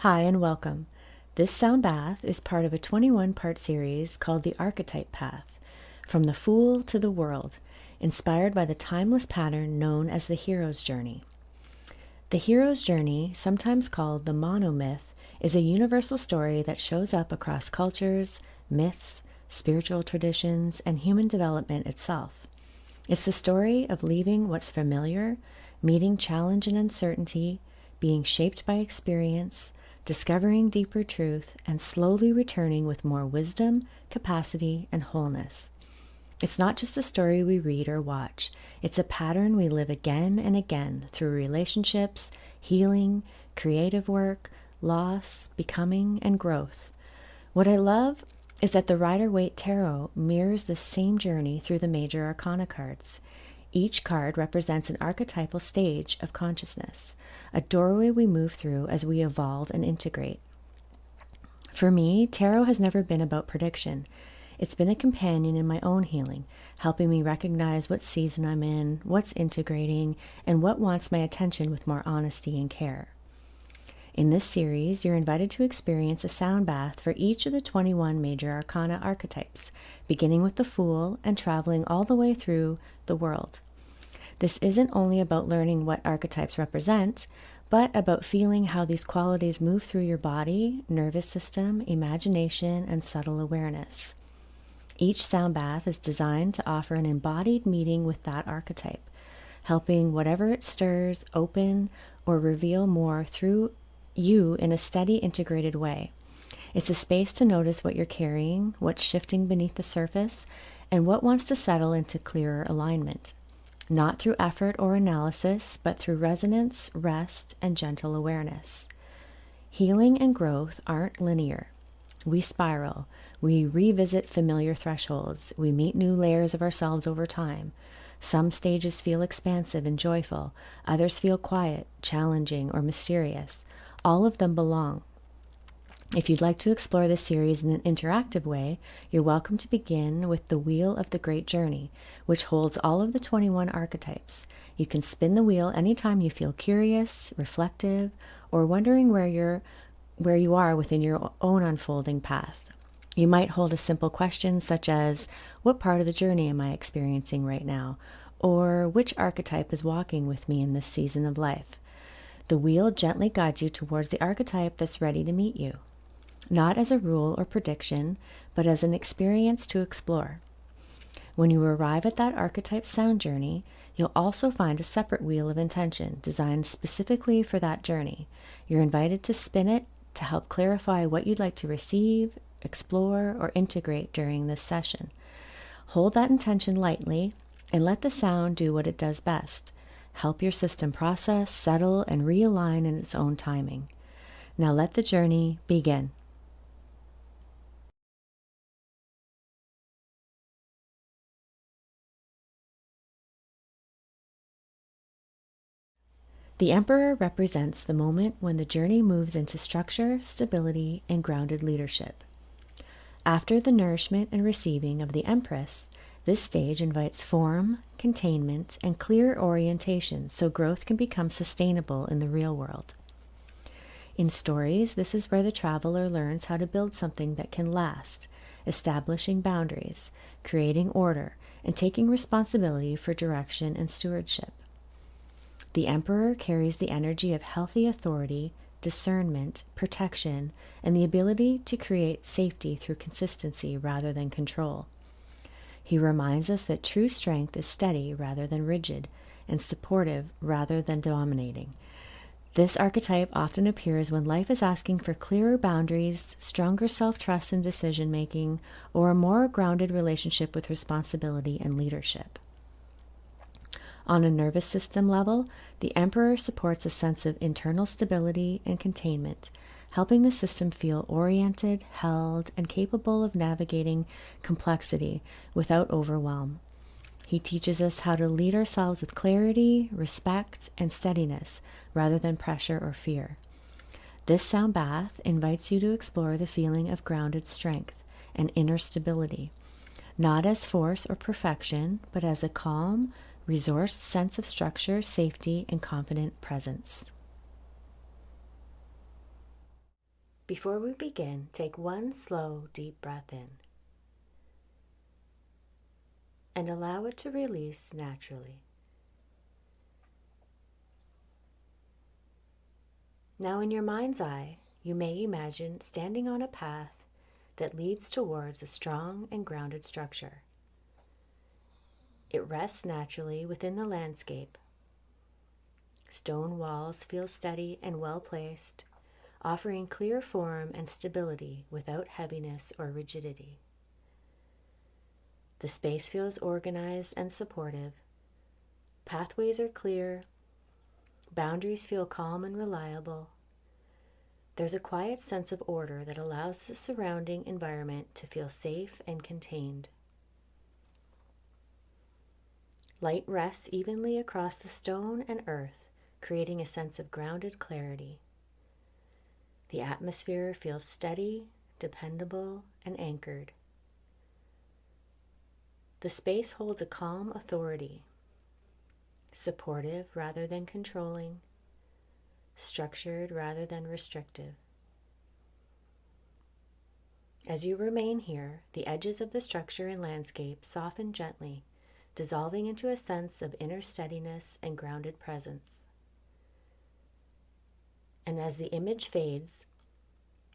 Hi and welcome. This sound bath is part of a 21-part series called the Archetype Path, From the Fool to the World, inspired by the timeless pattern known as the hero's journey. The hero's journey, sometimes called the monomyth, is a universal story that shows up across cultures, myths, spiritual traditions, and human development itself. It's the story of leaving what's familiar, meeting challenge and uncertainty, being shaped by experience, discovering deeper truth, and slowly returning with more wisdom, capacity, and wholeness. It's not just a story we read or watch. It's a pattern we live again and again through relationships, healing, creative work, loss, becoming, and growth. What I love is that the Rider-Waite Tarot mirrors the same journey through the major Arcana cards. Each card represents an archetypal stage of consciousness, a doorway we move through as we evolve and integrate. For me, tarot has never been about prediction. It's been a companion in my own healing, helping me recognize what season I'm in, what's integrating, and what wants my attention with more honesty and care. In this series, you're invited to experience a sound bath for each of the 21 major Arcana archetypes, beginning with the Fool and traveling all the way through the world. This isn't only about learning what archetypes represent, but about feeling how these qualities move through your body, nervous system, imagination, and subtle awareness. Each sound bath is designed to offer an embodied meeting with that archetype, helping whatever it stirs open or reveal more through you in a steady, integrated way. It's a space to notice what you're carrying, what's shifting beneath the surface, and what wants to settle into clearer alignment. Not through effort or analysis, but through resonance, rest, and gentle awareness. Healing and growth aren't linear. We spiral. We revisit familiar thresholds. We meet new layers of ourselves over time. Some stages feel expansive and joyful. Others feel quiet, challenging, or mysterious. All of them belong. If you'd like to explore this series in an interactive way, you're welcome to begin with the Wheel of the Great Journey, which holds all of the 21 archetypes. You can spin the wheel anytime you feel curious, reflective, or wondering where you are within your own unfolding path. You might hold a simple question such as, what part of the journey am I experiencing right now? Or which archetype is walking with me in this season of life? The wheel gently guides you towards the archetype that's ready to meet you, not as a rule or prediction, but as an experience to explore. When you arrive at that archetype sound journey, you'll also find a separate wheel of intention designed specifically for that journey. You're invited to spin it to help clarify what you'd like to receive, explore, or integrate during this session. Hold that intention lightly and let the sound do what it does best. Help your system process, settle, and realign in its own timing. Now let the journey begin. The Emperor represents the moment when the journey moves into structure, stability, and grounded leadership. After the nourishment and receiving of the Empress, this stage invites form, containment, and clear orientation so growth can become sustainable in the real world. In stories, this is where the traveler learns how to build something that can last, establishing boundaries, creating order, and taking responsibility for direction and stewardship. The Emperor carries the energy of healthy authority, discernment, protection, and the ability to create safety through consistency rather than control. He reminds us that true strength is steady rather than rigid, and supportive rather than dominating. This archetype often appears when life is asking for clearer boundaries, stronger self-trust in decision-making, or a more grounded relationship with responsibility and leadership. On a nervous system level, the Emperor supports a sense of internal stability and containment, helping the system feel oriented, held, and capable of navigating complexity without overwhelm. He teaches us how to lead ourselves with clarity, respect, and steadiness rather than pressure or fear. This sound bath invites you to explore the feeling of grounded strength and inner stability, not as force or perfection, but as a calm, resourced sense of structure, safety, and confident presence. Before we begin, take one slow, deep breath in and allow it to release naturally. Now, in your mind's eye, you may imagine standing on a path that leads towards a strong and grounded structure. It rests naturally within the landscape. Stone walls feel steady and well placed, offering clear form and stability without heaviness or rigidity. The space feels organized and supportive. Pathways are clear. Boundaries feel calm and reliable. There's a quiet sense of order that allows the surrounding environment to feel safe and contained. Light rests evenly across the stone and earth, creating a sense of grounded clarity. The atmosphere feels steady, dependable, and anchored. The space holds a calm authority, supportive rather than controlling, structured rather than restrictive. As you remain here, the edges of the structure and landscape soften gently, dissolving into a sense of inner steadiness and grounded presence. And as the image fades,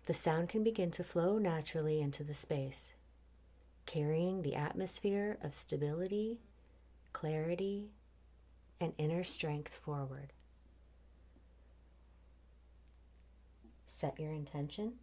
the sound can begin to flow naturally into the space, carrying the atmosphere of stability, clarity, and inner strength forward. Set your intention.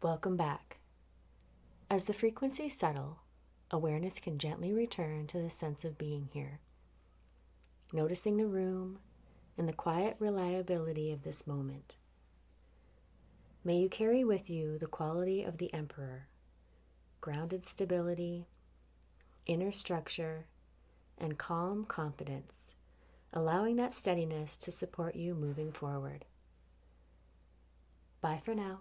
Welcome back. As the frequencies settle, awareness can gently return to the sense of being here, noticing the room and the quiet reliability of this moment. May you carry with you the quality of the Emperor, grounded stability, inner structure, and calm confidence, allowing that steadiness to support you moving forward. Bye for now.